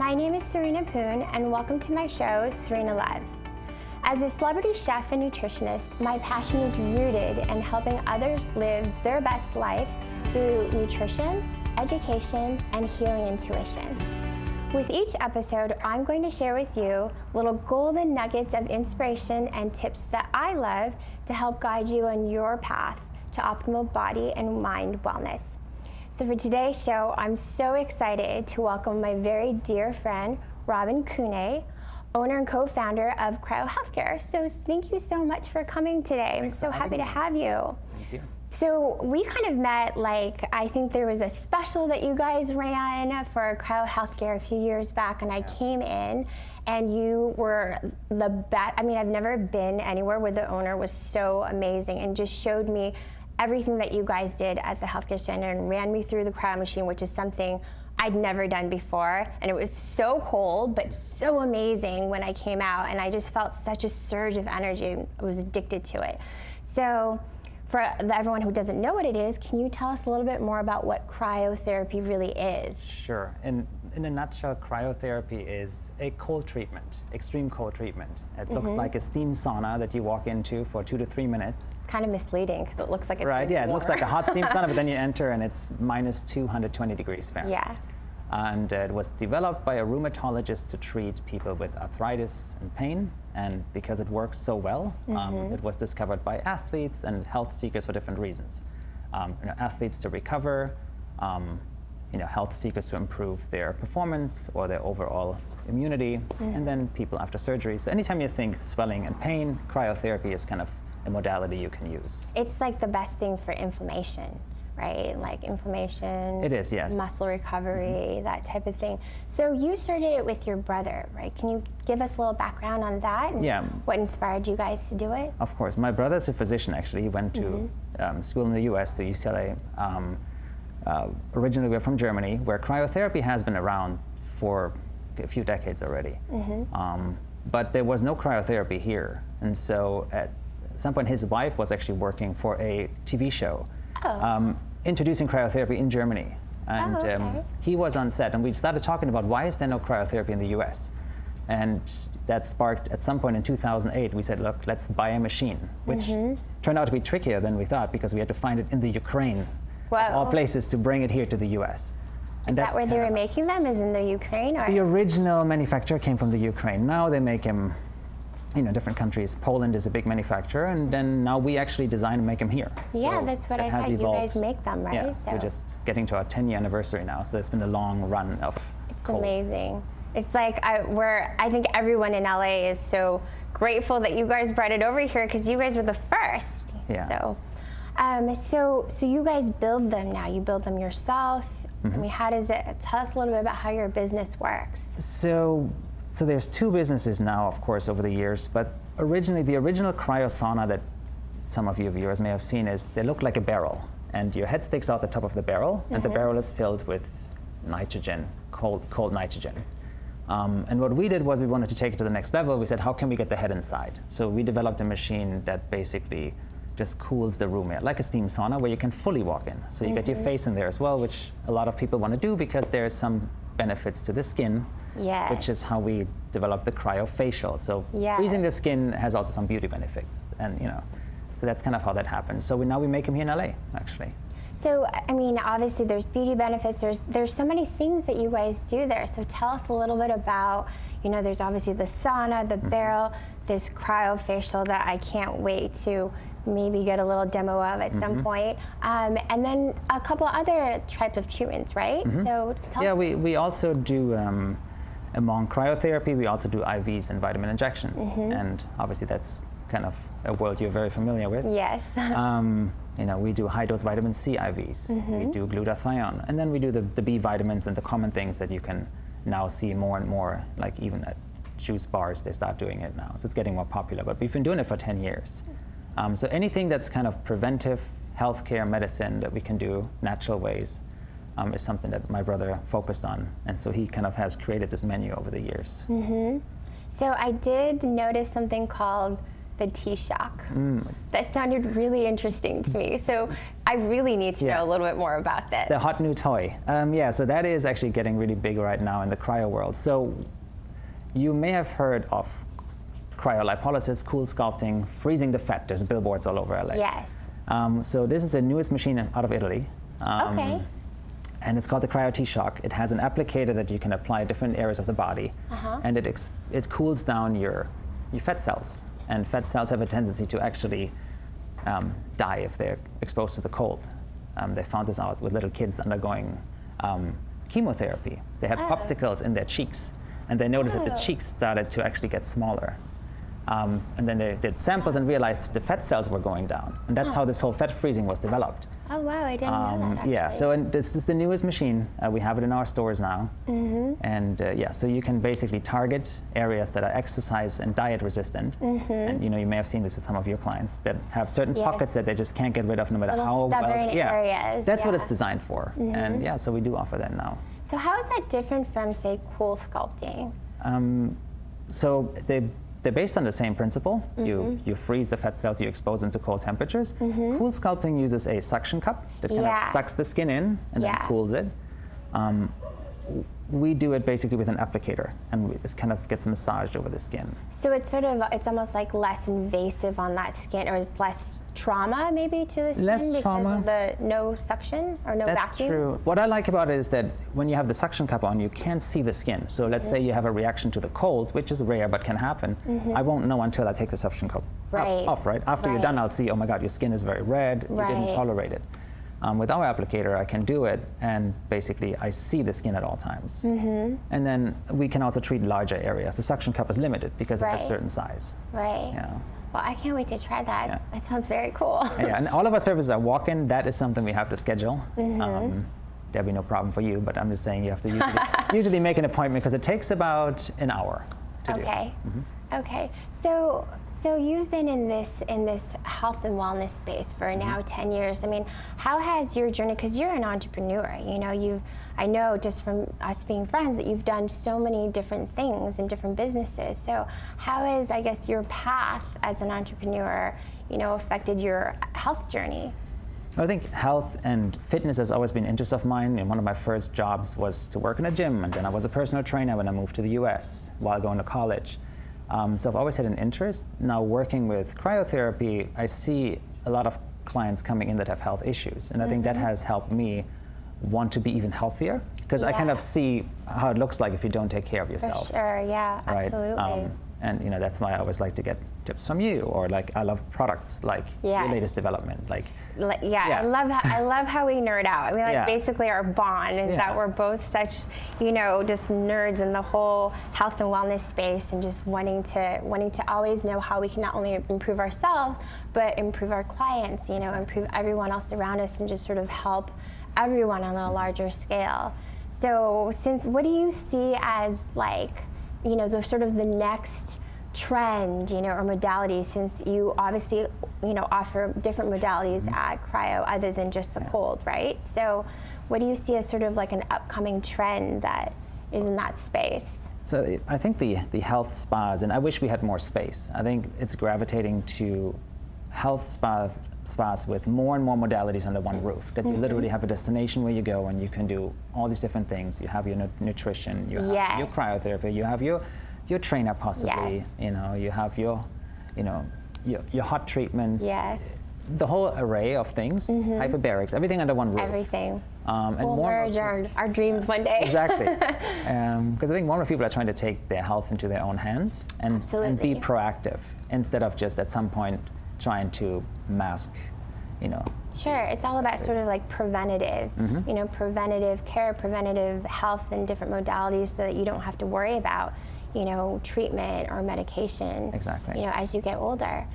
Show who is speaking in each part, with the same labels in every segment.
Speaker 1: My name is Serena Poon, and welcome to my show, Serena Loves. As a celebrity chef and nutritionist, my passion is rooted in helping others live their best life through nutrition, education, and healing intuition. With each episode, I'm going to share with you little golden nuggets of inspiration and tips that I love to help guide you on your path to optimal body and mind wellness. So for today's show, I'm so excited to welcome my very dear friend, Kuehne, owner and co-founder of Cryolipolysis. So thank you so much for coming today. I'm so happy to have you.
Speaker 2: Thank you.
Speaker 1: So we kind of met, I think there was a special that you guys ran for Cryolipolysis a few years back, and I came in and you were the best. I mean, I've never been anywhere where the owner was so amazing and just showed me everything that you guys did at the healthcare center and ran me through the cryo machine, which is something I'd never done before. And it was so cold, but so amazing when I came out, and I just felt such a surge of energy. I was addicted to it. So for everyone who doesn't know what it is, can you tell us a little bit more about what cryotherapy really is?
Speaker 2: Sure. In a nutshell, cryotherapy is a cold treatment, extreme cold treatment. It looks like a steam sauna that you walk into for 2 to 3 minutes.
Speaker 1: Kind of misleading because it looks like it's
Speaker 2: right. Yeah,
Speaker 1: warm.
Speaker 2: It looks like a hot steam sauna, but then you enter and it's minus 220 degrees Fahrenheit.
Speaker 1: Yeah.
Speaker 2: And it was developed by a rheumatologist to treat people with arthritis and pain. And because it works so well, it was discovered by athletes and health seekers for different reasons. Athletes to recover, health seekers to improve their performance or their overall immunity, and then people after surgery. So anytime you think swelling and pain, cryotherapy is kind of a modality you can use.
Speaker 1: It's like the best thing for inflammation, right? Like inflammation.
Speaker 2: It is, yes.
Speaker 1: Muscle recovery, that type of thing. So you started it with your brother, right? Can you give us a little background on that? And what inspired you guys to do it?
Speaker 2: Of course. My brother's a physician, actually. He went to school in the US, to UCLA. Originally, we're from Germany, where cryotherapy has been around for a few decades already. But there was no cryotherapy here. And so at some point, his wife was actually working for a TV show introducing cryotherapy in Germany. And he was on set, and we started talking about why is there no cryotherapy in the US? And that sparked, at some point in 2008, we said, look, let's buy a machine, which turned out to be trickier than we thought because we had to find it in the Ukraine. Of all places, to bring it here to the US.
Speaker 1: And is that where they were making them? Is in the Ukraine? Or?
Speaker 2: The original manufacturer came from the Ukraine. Now they make them in different countries. Poland is a big manufacturer, and then now we actually design and make them here.
Speaker 1: Yeah, so that's what I thought. You guys make them, right?
Speaker 2: Yeah, so we're just getting to our 10-year anniversary now, so it's been a long run of cold.
Speaker 1: Amazing. It's like I think everyone in LA is so grateful that you guys brought it over here because you guys were the first.
Speaker 2: Yeah.
Speaker 1: So you guys build them now. You build them yourself. I mean, how does it? Tell us a little bit about how your business works.
Speaker 2: So there's 2 businesses now, of course, over the years. But originally, the original cryosauna that some of your viewers may have seen is they look like a barrel, and your head sticks out the top of the barrel, and the barrel is filled with nitrogen, cold nitrogen. And what we did was we wanted to take it to the next level. We said, how can we get the head inside? So we developed a machine that basically just cools the room air, like a steam sauna where you can fully walk in. So you get your face in there as well, which a lot of people want to do because there's some benefits to the skin, which is how we developed the cryofacial. So freezing the skin has also some beauty benefits, and so that's kind of how that happens. So now we make them here in LA, actually.
Speaker 1: So, I mean, obviously there's beauty benefits, there's so many things that you guys do there. So tell us a little bit about, there's obviously the sauna, the barrel, this cryofacial that I can't wait to maybe get a little demo of at some point, and then a couple other types of treatments, right? So tell us.
Speaker 2: We also do, among cryotherapy, we also do IVs and vitamin injections. And obviously that's kind of a world you're very familiar with.
Speaker 1: Yes.
Speaker 2: We do high-dose vitamin C IVs. We do glutathione. And then we do the B vitamins and the common things that you can now see more and more, like even at juice bars, they start doing it now. So it's getting more popular, but we've been doing it for 10 years. So anything that's kind of preventive healthcare medicine that we can do natural ways is something that my brother focused on. And so he kind of has created this menu over the years.
Speaker 1: So I did notice something called the T-shock. That sounded really interesting to me. So I really need to know a little bit more about this.
Speaker 2: The hot new toy. Yeah, so that is actually getting really big right now in the cryo world. So you may have heard of Cryolipolysis Coolsculpting, freezing the fat. There's billboards all over LA.
Speaker 1: Yes.
Speaker 2: So this is the newest machine out of Italy.
Speaker 1: Okay.
Speaker 2: And it's called the Cryo T-Shock. It has an applicator that you can apply at different areas of the body, and it cools down your fat cells. And fat cells have a tendency to actually die if they're exposed to the cold. They found this out with little kids undergoing chemotherapy. They had popsicles in their cheeks, and they noticed that the cheeks started to actually get smaller. And then they did samples and realized the fat cells were going down. And that's how this whole fat freezing was developed.
Speaker 1: Oh, wow, I didn't know that, actually.
Speaker 2: Yeah, so this is the newest machine. We have it in our stores now. And yeah, so you can basically target areas that are exercise and diet resistant. And you may have seen this with some of your clients that have certain pockets that they just can't get rid of no matter how
Speaker 1: stubborn areas.
Speaker 2: That's what it's designed for. And yeah, so we do offer that now.
Speaker 1: So how is that different from, say, Coolsculpting?
Speaker 2: So they're based on the same principle. You freeze the fat cells, you expose them to cold temperatures. Coolsculpting uses a suction cup that kind of sucks the skin in and then cools it. We do it basically with an applicator, and this kind of gets massaged over the skin.
Speaker 1: So it's it's almost like less invasive on that skin, or it's less trauma maybe to the skin because of the no suction or no vacuum?
Speaker 2: That's true. What I like about it is that when you have the suction cup on, you can't see the skin. So let's say you have a reaction to the cold, which is rare but can happen. I won't know until I take the suction cup off, right? After you're done, I'll see, oh my God, your skin is very red, you didn't tolerate it. With our applicator, I can do it, and basically I see the skin at all times. And then we can also treat larger areas. The suction cup is limited because it has a certain size. Yeah.
Speaker 1: Well, I can't wait to try that.
Speaker 2: Yeah.
Speaker 1: That sounds very cool.
Speaker 2: Yeah, and all of our services are walk-in. That is something we have to schedule. There'll be no problem for you, but I'm just saying you have to usually make an appointment because it takes about an hour to do.
Speaker 1: Okay. So you've been in this health and wellness space for now 10 years. I mean, how has your journey, because you're an entrepreneur, I know just from us being friends that you've done so many different things in different businesses. So how has, I guess, your path as an entrepreneur, affected your health journey?
Speaker 2: I think health and fitness has always been an interest of mine, and one of my first jobs was to work in a gym, and then I was a personal trainer when I moved to the US while going to college. So I've always had an interest. Now working with cryotherapy, I see a lot of clients coming in that have health issues, and I think that has helped me want to be even healthier, because I kind of see how it looks like if you don't take care of yourself.
Speaker 1: For sure, yeah,
Speaker 2: right?
Speaker 1: Absolutely.
Speaker 2: And that's why I always like to get tips from you, or I love products like your latest development.
Speaker 1: I love how we nerd out. I mean, basically our bond is that we're both such, just nerds in the whole health and wellness space, and just wanting to always know how we can not only improve ourselves, but improve our clients, improve everyone else around us, and just sort of help everyone on a larger scale. So what do you see as the sort of the next trend, or modality, since you obviously, offer different modalities at Cryo other than just the cold, right? So what do you see as sort of like an upcoming trend that is in that space?
Speaker 2: So I think the health spas, and I wish we had more space. I think it's gravitating to health spas with more and more modalities under one roof, that you literally have a destination where you go and you can do all these different things. You have your nutrition, you have your cryotherapy, you have your trainer possibly, you have your hot treatments, the whole array of things, hyperbarics, everything under one roof.
Speaker 1: Everything.
Speaker 2: And
Speaker 1: we'll merge our dreams one day.
Speaker 2: Exactly. Because I think more people are trying to take their health into their own hands and be proactive instead of just at some point trying to mask,
Speaker 1: Sure, it's all about sort of like preventative, preventative care, preventative health, and different modalities so that you don't have to worry about, treatment or medication.
Speaker 2: Exactly.
Speaker 1: As you get older.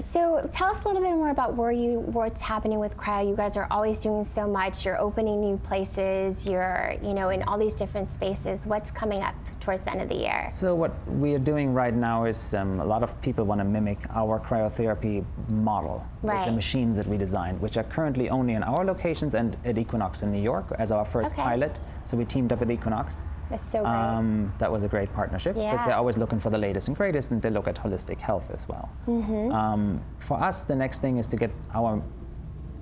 Speaker 1: So tell us a little bit more about what's happening with Cryo. You guys are always doing so much. You're opening new places. You're, in all these different spaces. What's coming up towards the end of the year? So
Speaker 2: what we are doing right now is a lot of people want to mimic our cryotherapy model with the machines that we designed, which are currently only in our locations and at Equinox in New York as our first pilot. So we teamed up with Equinox.
Speaker 1: That's so great.
Speaker 2: That was a great partnership because
Speaker 1: Yeah.
Speaker 2: they're always looking for the latest and greatest, and they look at holistic health as well. For us, the next thing is to get our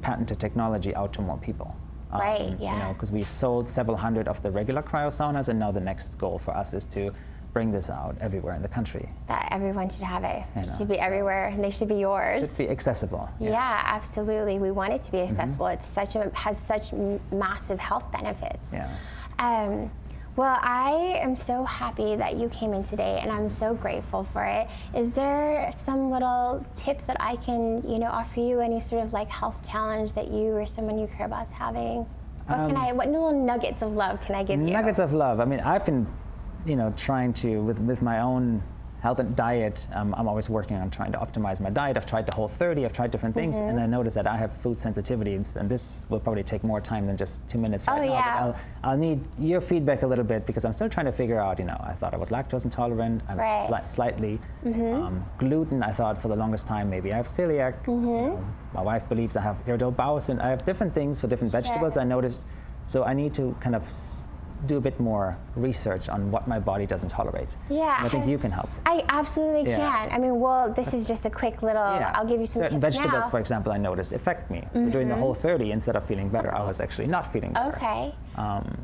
Speaker 2: patented technology out to more people.
Speaker 1: Right, yeah.
Speaker 2: You know, because we've sold several hundred of the regular cryosaunas, and now the next goal for us is to bring this out everywhere in the country.
Speaker 1: That everyone should have it.
Speaker 2: I
Speaker 1: It
Speaker 2: know,
Speaker 1: should be
Speaker 2: so-
Speaker 1: everywhere, and they should be yours.
Speaker 2: It should be accessible.
Speaker 1: Yeah, absolutely. We want it to be accessible. It's has such massive health benefits.
Speaker 2: Yeah.
Speaker 1: Well, I am so happy that you came in today, and I'm so grateful for it. Is there some little tip that I can, offer you? Any sort of like health challenge that you or someone you care about is having? What little nuggets of love can I give you?
Speaker 2: Nuggets of love. I mean, I've been, trying to, with my own health and diet, I'm always working on trying to optimize my diet. I've tried the Whole30, I've tried different things, and I noticed that I have food sensitivities, and this will probably take more time than just 2 minutes right now.
Speaker 1: Yeah.
Speaker 2: But I'll need your feedback a little bit because I'm still trying to figure out, I thought I was lactose intolerant, I'm
Speaker 1: Right.
Speaker 2: slightly. Gluten, I thought for the longest time maybe I have celiac. My wife believes I have irritable bowel syndrome. I have different things for different vegetables, I noticed. So I need to kind of do a bit more research on what my body doesn't tolerate.
Speaker 1: Yeah.
Speaker 2: And I think you can help.
Speaker 1: I absolutely
Speaker 2: Yeah.
Speaker 1: can. I mean, this is just a quick little, I'll give you some
Speaker 2: Certain
Speaker 1: tips
Speaker 2: vegetables,
Speaker 1: now.
Speaker 2: for example, I noticed affect me. So during the Whole30, instead of feeling better, I was actually not feeling better.
Speaker 1: Okay.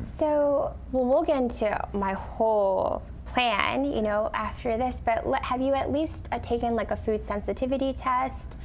Speaker 1: So, we'll get into my whole plan, after this, but have you at least taken like a food sensitivity test?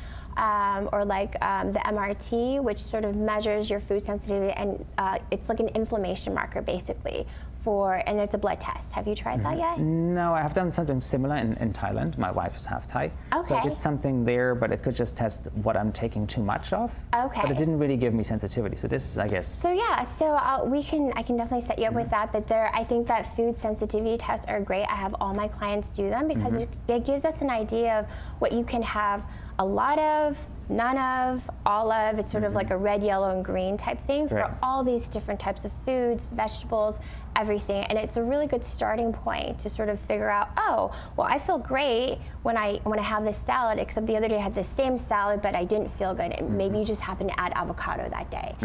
Speaker 1: Or like the MRT, which sort of measures your food sensitivity, and it's like an inflammation marker basically and it's a blood test. Have you tried that yet?
Speaker 2: No, I have done something similar in Thailand. My wife is half Thai. So I
Speaker 1: Okay.
Speaker 2: did something there, but it could just test what I'm taking too much of.
Speaker 1: Okay.
Speaker 2: But it didn't really give me sensitivity. So this, I guess.
Speaker 1: So yeah, I can definitely set you up with that. But I think that food sensitivity tests are great. I have all my clients do them because it gives us an idea of what you can have a lot of, none of, all of. It's sort of like a red, yellow, and green type thing for
Speaker 2: Right.
Speaker 1: all these different types of foods, vegetables, everything. And it's a really good starting point to sort of figure out, oh, well, I feel great when I have this salad, except the other day I had the same salad, but I didn't feel good. And maybe you just happened to add avocado that day.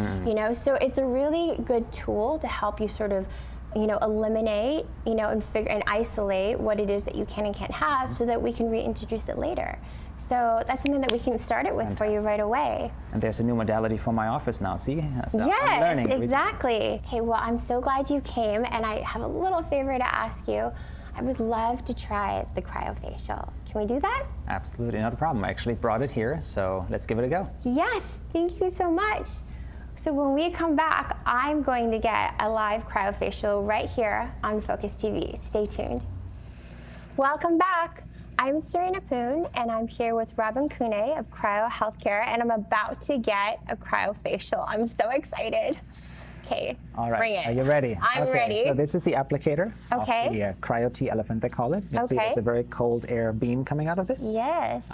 Speaker 1: So it's a really good tool to help you sort of eliminate, and figure and isolate what it is that you can and can't have so that we can reintroduce it later. So that's something that we can start it with for you right away.
Speaker 2: And there's a new modality for my office now, see? So I'm
Speaker 1: Yes,
Speaker 2: learning.
Speaker 1: exactly. Okay, well, I'm so glad you came, and I have a little favor to ask you. I would love to try the cryofacial. Can we do that?
Speaker 2: Absolutely, not a problem. I actually brought it here, so let's give it a go.
Speaker 1: Yes, thank you so much. So when we come back, I'm going to get a live cryofacial right here on Focus TV. Stay tuned. Welcome back. I'm Serena Poon, and I'm here with Robin Kuehne of Cryo Healthcare, and I'm about to get a cryofacial. I'm so excited. Okay,
Speaker 2: All right.
Speaker 1: bring it.
Speaker 2: Are you ready?
Speaker 1: I'm ready.
Speaker 2: So this is the applicator
Speaker 1: Okay.
Speaker 2: of the Cryo-T elephant, they call it. You can see
Speaker 1: Okay.
Speaker 2: there's a very cold air beam coming out of this.
Speaker 1: Yes.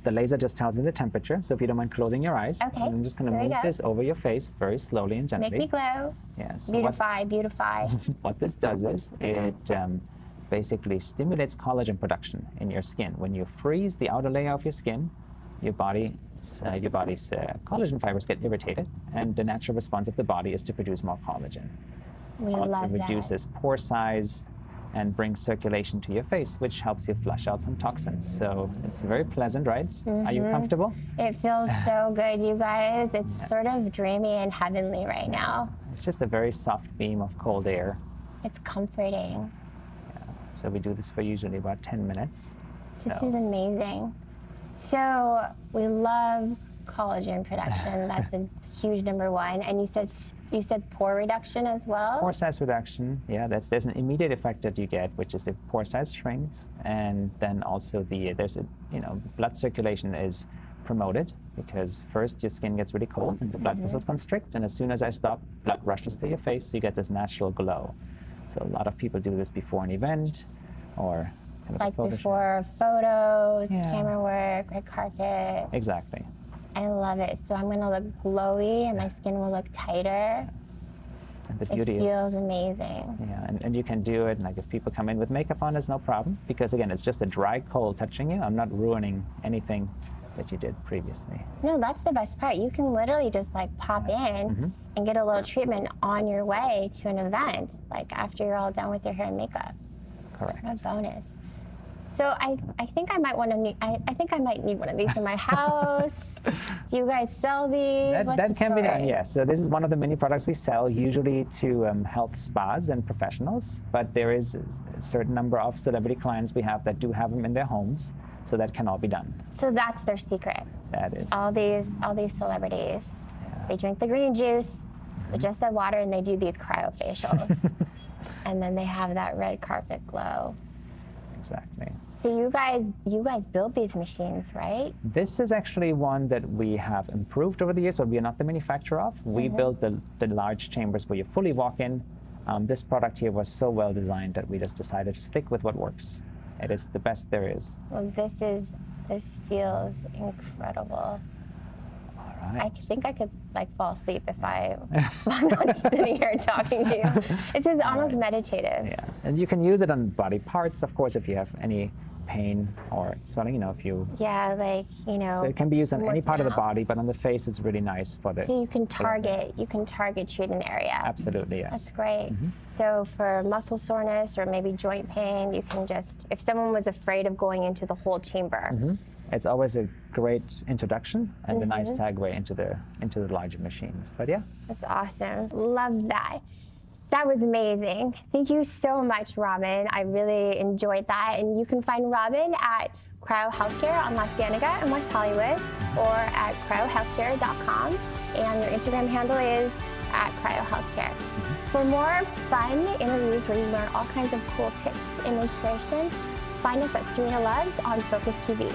Speaker 2: The laser just tells me the temperature, so if you don't mind closing your eyes.
Speaker 1: Okay,
Speaker 2: I'm just going to
Speaker 1: here we
Speaker 2: move
Speaker 1: go.
Speaker 2: this over your face very slowly and gently.
Speaker 1: Make me glow.
Speaker 2: Yes. So
Speaker 1: Beautify.
Speaker 2: what this does is it basically stimulates collagen production in your skin. When you freeze the outer layer of your skin, your body's collagen fibers get irritated, and the natural response of the body is to produce more collagen.
Speaker 1: We
Speaker 2: Also
Speaker 1: love that.
Speaker 2: reduces pore size and brings circulation to your face, which helps you flush out some toxins. So it's very pleasant, right? Are you comfortable?
Speaker 1: It feels so good, you guys. It's sort of dreamy and heavenly right now.
Speaker 2: It's just a very soft beam of cold air.
Speaker 1: It's comforting.
Speaker 2: So we do this for usually about 10 minutes.
Speaker 1: This is amazing. So we love collagen production. That's a huge number one. And you said pore reduction as well?
Speaker 2: Pore size reduction, yeah, there's an immediate effect that you get, which is the pore size shrinks, and then also blood circulation is promoted, because first your skin gets really cold and the blood vessels constrict, and as soon as I stop, blood rushes to your face, so you get this natural glow. So a lot of people do this before an event or kind of
Speaker 1: Like
Speaker 2: a photo shoot.
Speaker 1: before photos,
Speaker 2: Yeah.
Speaker 1: camera work, red carpet.
Speaker 2: Exactly.
Speaker 1: I love it. So I'm going to look glowy and my skin will look tighter.
Speaker 2: And the
Speaker 1: It
Speaker 2: beauty
Speaker 1: feels
Speaker 2: is,
Speaker 1: amazing.
Speaker 2: yeah, and you can do it, like if people come in with makeup on, it's no problem, because again, it's just a dry cold touching you. I'm not ruining anything that you did previously.
Speaker 1: No, that's the best part. You can literally just like pop in and get a little treatment on your way to an event, like after you're all done with your hair and makeup.
Speaker 2: Correct.
Speaker 1: What a bonus. So I think I might want to. I think I might need one of these in my house. Do you guys sell these?
Speaker 2: That can be done, yes. So this is one of the many products we sell, usually to health spas and professionals. But there is a certain number of celebrity clients we have that do have them in their homes, so that can all be done.
Speaker 1: So that's their secret.
Speaker 2: That is.
Speaker 1: All these celebrities, they drink the green juice with just the water, and they do these cryofacials, and then they have that red carpet glow.
Speaker 2: Exactly.
Speaker 1: So you guys build these machines, right?
Speaker 2: This is actually one that we have improved over the years, but we are not the manufacturer of. We build the large chambers where you fully walk in. This product here was so well designed that we just decided to stick with what works. It is the best there is.
Speaker 1: Well, this feels incredible.
Speaker 2: All right.
Speaker 1: I think I could like fall asleep if I'm not sitting here talking to you. This is almost meditative.
Speaker 2: Yeah, and you can use it on body parts, of course, if you have any pain or swelling, if you...
Speaker 1: Yeah, like,
Speaker 2: So it can be used on any part of the body, but on the face, it's really nice for the...
Speaker 1: So you can target treat an area.
Speaker 2: Absolutely, yes.
Speaker 1: That's great. So for muscle soreness or maybe joint pain, you can just, if someone was afraid of going into the whole chamber.
Speaker 2: It's always a great introduction and a nice segue into the larger machines. But yeah. That's
Speaker 1: awesome. Love that. That was amazing. Thank you so much, Robin. I really enjoyed that. And you can find Robin at Cryo Healthcare on La Cienega in West Hollywood or at cryohealthcare.com. And your Instagram handle is at Cryo Healthcare. For more fun interviews where you learn all kinds of cool tips and inspiration, find us at Serena Loves on Focus TV.